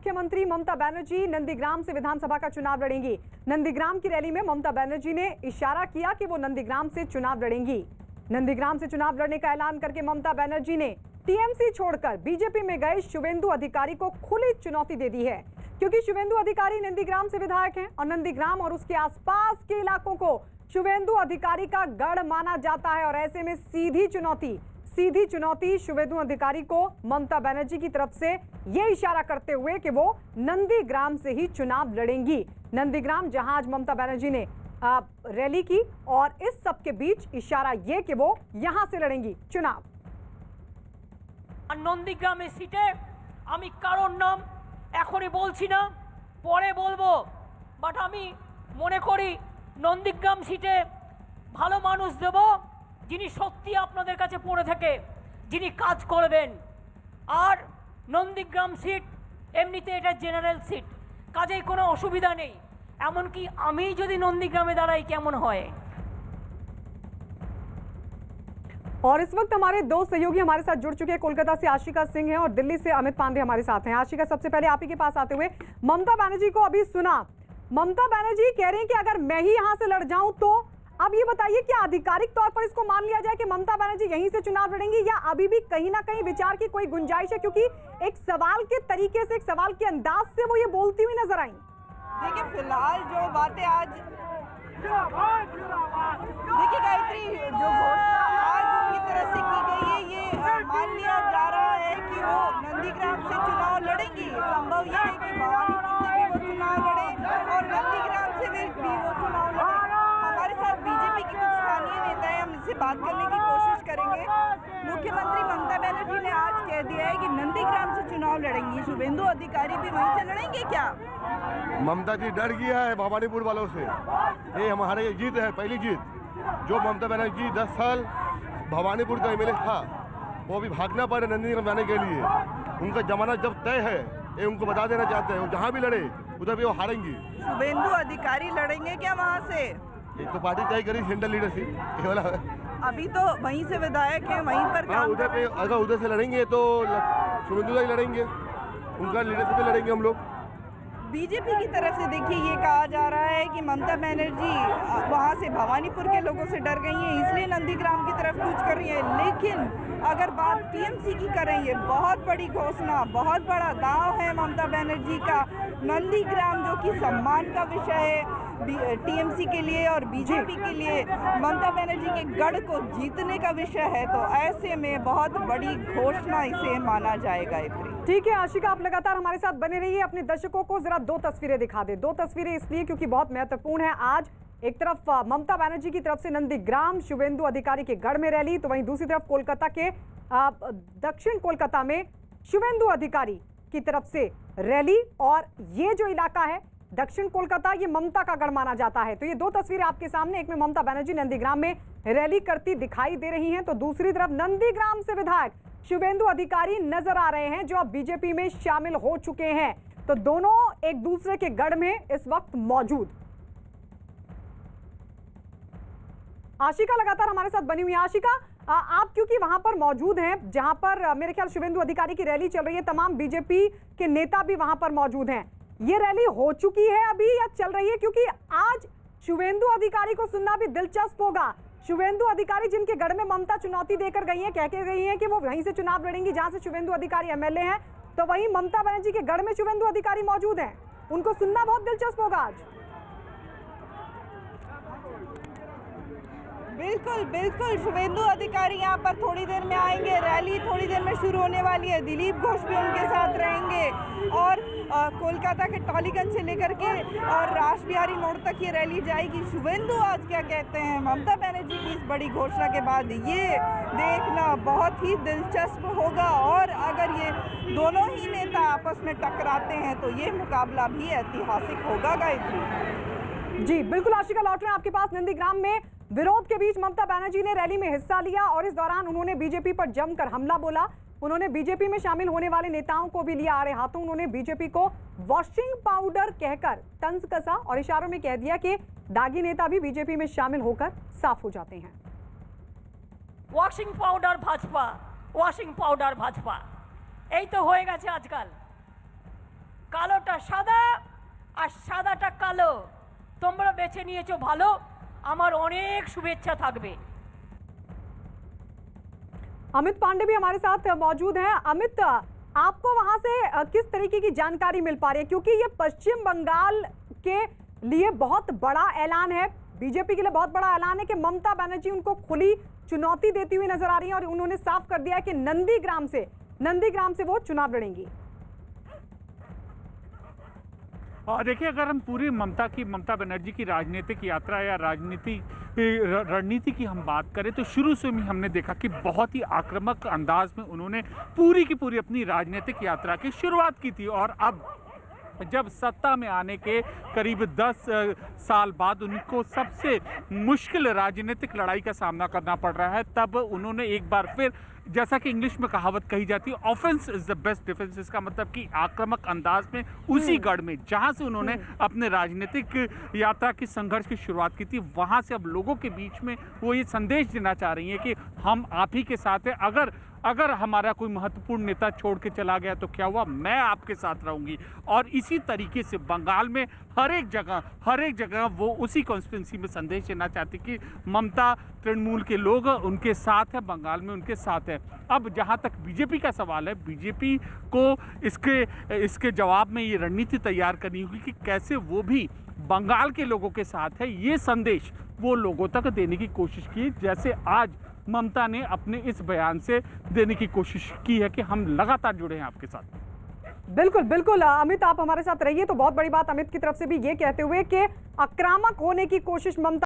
मुख्यमंत्री ममता बनर्जी नंदीग्राम से विधानसभा का चुनाव लड़ेंगी। नंदीग्राम की रैली में ममता बनर्जी ने इशारा किया कि वो नंदीग्राम से चुनाव लड़ेंगी। नंदीग्राम से चुनाव लड़ने का ऐलान करके ममता बनर्जी ने टीएमसी छोड़कर बीजेपी में गए शुवेंदु अधिकारी को खुली चुनौती दे दी है, क्योंकि शुवेंदु अधिकारी नंदीग्राम से विधायक हैं और नंदीग्राम और उसके आसपास के इलाकों को शुवेंदु अधिकारी का गढ़ माना जाता है। और ऐसे में सीधी चुनौती शुवेंदु अधिकारी को ममता बनर्जी की तरफ से ये इशारा करते हुए कि वो नंदीग्राम से ही चुनाव लड़ेंगी। नंदीग्राम जहां आज ममता बनर्जी ने रैली की और इस सब के बीच इशारा ये कि वो यहां से लड़ेंगी चुनाव। नंदीग्राम सीटे आमी कारोर नाम एखोनी बोलছি না, পরে বলবো, বাট আমি মনে করি নন্দীগ্রাম সিটে ভালো মানুষ দেব, যিনি সত্যি আপনাদের কাছে পড়ে থাকে, যিনি কাজ করবেন। আর নন্দীগ্রাম সিট এমনিতে এটা জেনারেল সিট, কাজেই কোনো অসুবিধা নেই। এমনকি আমি যদি নন্দীগ্রামে দাঁড়াই কেমন হয়। और इस वक्त हमारे दो सहयोगी हमारे साथ जुड़ चुके हैं। कोलकाता से आशिका सिंह हैं और दिल्ली से अमित पांडे हमारे साथ हैं। आशिका, सबसे पहले आप ही के पास आते हुए, ममता बनर्जी को अभी सुना, ममता बनर्जी कह रही हैं कि अगर मैं ही यहां से लड़ जाऊं तो अब ये बताइए क्या आधिकारिक तौर पर इसको मान लिया जाए कि ममता बनर्जी यहीं से चुनाव लड़ेंगी या अभी भी कहीं ना कहीं विचार की कोई गुंजाइश है? क्योंकि एक सवाल के तरीके से, एक सवाल के अंदाज से वो ये बोलती हुई नजर आई। देखिए, फिलहाल जो बातें आज देखिए गायत्री, जो घोषणा आज उनकी तरफ से की गई है, ये मान लिया जा रहा है कि वो नंदीग्राम से चुनाव लड़ेंगी। संभव ये है कि भवानीपुर से भी वो चुनाव लड़े और नंदीग्राम से भी वो चुनाव लड़े। हमारे साथ बीजेपी के कुछ स्थानीय नेता हैं, हम इनसे बात करने की कोशिश करेंगे। मुख्यमंत्री ममता बनर्जी ने आज कह दिया है कि नंदीग्राम से चुनाव लड़ेंगी, शुवेंदु अधिकारी भी वहीं से लड़ेंगे क्या? ममता जी डर गया है भवानीपुर वालों से। ये हमारे जीत है, पहली जीत। जो ममता बनर्जी 10 साल भवानीपुर का एमएलए था, वो भी भागना पड़े नंदीग्राम जाने के लिए। उनका जमानत जब तय है, ये उनको बता देना चाहते हैं, जहाँ भी लड़े उधर भी वो हारेंगी। शुवेंदु अधिकारी लड़ेंगे क्या वहाँ से? एक तो पार्टी तय करी सेंट्रल लीडरशिप, ये वाला है। अभी तो वहीं से विधायक है, वहीं पर काम उधर पे अगर उधर से लड़ेंगे तो शुवेंदु ही लड़ेंगे, उनका लीडरशिप पे लड़ेंगे हम लोग। बीजेपी की तरफ से देखिए ये कहा जा रहा है कि ममता बनर्जी वहाँ से भवानीपुर के लोगों से डर गई हैं, इसलिए नंदीग्राम की तरफ कूच कर रही है। लेकिन अगर बात टीएमसी की करें, ये बहुत बड़ी घोषणा, बहुत बड़ा दांव है ममता बनर्जी का। नंदीग्राम जो कि सम्मान का विषय है टीएमसी के लिए और बीजेपी के लिए, ममता बनर्जी के गढ़ को जीतने का विषय है, तो ऐसे में बहुत बड़ी घोषणा इसे माना जाएगा। ठीक है आशिका, आप लगातार हमारे साथ बने रहिए। अपने दर्शकों को जरा दो तस्वीरें दिखा दे। दो तस्वीरें इसलिए क्योंकि बहुत महत्वपूर्ण है। आज एक तरफ ममता बनर्जी की तरफ से नंदीग्राम शुवेंदु अधिकारी के गढ़ में रैली, तो वहीं दूसरी तरफ कोलकाता के दक्षिण कोलकाता में शुवेंदु अधिकारी की तरफ से रैली। और ये जो इलाका है दक्षिण कोलकाता, ये ममता का गढ़ माना जाता है। तो ये दो तस्वीरें आपके सामने, एक में ममता बनर्जी नंदीग्राम में रैली करती दिखाई दे रही हैं, तो दूसरी तरफ नंदीग्राम से विधायक शुवेंदु अधिकारी नजर आ रहे हैं जो अब बीजेपी में शामिल हो चुके हैं। तो दोनों एक दूसरे के गढ़ में इस वक्त मौजूद। आशिका लगातार हमारे साथ बनी हुई है। आशिका, आप क्योंकि वहां पर मौजूद हैं जहां पर मेरे ख्याल शुवेंदु अधिकारी की रैली चल रही है, तमाम बीजेपी के नेता भी वहां पर मौजूद हैं। ये रैली हो चुकी है अभी या चल रही है? क्योंकि आज शुवेंदु अधिकारी को सुनना भी दिलचस्प होगा। शुवेंदु अधिकारी जिनके गढ़ में ममता चुनौती देकर गई है, कह के गई है कि वो वहीं से चुनाव लड़ेंगी जहां से शुवेंदु अधिकारी एमएलए हैं, तो वहीं ममता बनर्जी के गढ़ में शुवेंदु अधिकारी मौजूद हैं। उनको सुनना बहुत दिलचस्प होगा आज। बिल्कुल बिल्कुल, शुवेंदु अधिकारी यहाँ पर थोड़ी देर में आएंगे। रैली थोड़ी देर में शुरू होने वाली है। दिलीप घोष भी उनके साथ रहेंगे और कोलकाता के टॉलीगंज से लेकर के और रासबिहारी मोड़ तक ये रैली जाएगी। शुवेंदु आज क्या कहते हैं ममता बनर्जी की इस बड़ी घोषणा के बाद, ये देखना बहुत ही दिलचस्प होगा। और अगर ये दोनों ही नेता आपस में टकराते हैं तो ये मुकाबला भी ऐतिहासिक होगा। गायत्री जी बिल्कुल, आशिका लौट रहे हैं आपके पास। नंदीग्राम में विरोध के बीच ममता बनर्जी ने रैली में हिस्सा लिया और इस दौरान उन्होंने बीजेपी पर जमकर हमला बोला। उन्होंने बीजेपी में शामिल होने वाले नेताओं को भी लिया आड़े हाथों। उन्होंने बीजेपी को वॉशिंग पाउडर कहकर तंज कसा और इशारों में कह दिया कि दागी नेता भी बीजेपी में शामिल होकर साफ हो जाते हैं। Washing powder Bhajpa, washing powder Bhajpa, এই তো হয়ে গেছে আজকাল। কালোটা সাদা আর সাদাটা কালো। তোমরা বেছে নিয়েছো ভালো, আমার অনেক শুভেচ্ছা থাকবে। अमित पांडे भी हमारे साथ मौजूद हैं। अमित, आपको वहां से किस तरीके की जानकारी मिल पा रही है, क्योंकि ये पश्चिम बंगाल के लिए बहुत बड़ा ऐलान है, बीजेपी के लिए बहुत बड़ा ऐलान है कि ममता बनर्जी उनको खुली चुनौती देती हुई नजर आ रही है और उन्होंने साफ कर दिया है कि नंदीग्राम से वो चुनाव लड़ेंगी। देखिए, अगर हम पूरी ममता बनर्जी की राजनीतिक यात्रा या रणनीति की हम बात करें तो शुरू से ही हमने देखा कि बहुत ही आक्रामक अंदाज में उन्होंने पूरी की पूरी अपनी राजनीतिक यात्रा की शुरुआत की थी। और अब जब सत्ता में आने के करीब 10 साल बाद उनको सबसे मुश्किल राजनीतिक लड़ाई का सामना करना पड़ रहा है, तब उन्होंने एक बार फिर, जैसा कि इंग्लिश में कहावत कही जाती है, offence is the best defence. इसका मतलब कि आक्रामक अंदाज में उसी गढ़ में जहां से उन्होंने अपने राजनीतिक यात्रा की संघर्ष की शुरुआत की थी, वहां से अब लोगों के बीच में वो ये संदेश देना चाह रही हैं कि हम आप ही के साथ हैं। अगर हमारा कोई महत्वपूर्ण नेता छोड़ के चला गया तो क्या हुआ, मैं आपके साथ रहूंगी। और इसी तरीके से बंगाल में हर एक जगह वो उसी कॉन्स्टिट्यूंसी में संदेश देना चाहती कि ममता, तृणमूल के लोग उनके साथ है, बंगाल में उनके साथ है। अब जहां तक बीजेपी का सवाल है, बीजेपी को इसके जवाब में ये रणनीति तैयार करनी होगी कि कैसे वो भी बंगाल के लोगों के साथ है, ये संदेश वो लोगों तक देने की कोशिश की, जैसे आज ममता ने अपने इस बयान से देने की कोशिश की है कि हम लगातार जुड़े हैं आपके साथ। बिल्कुल बिल्कुल अमित, आप हमारे साथ रहिए। तो बहुत बड़ी बात अमित की तरफ से भी ये कहते हुए कि आक्रामक होने की कोशिश ममता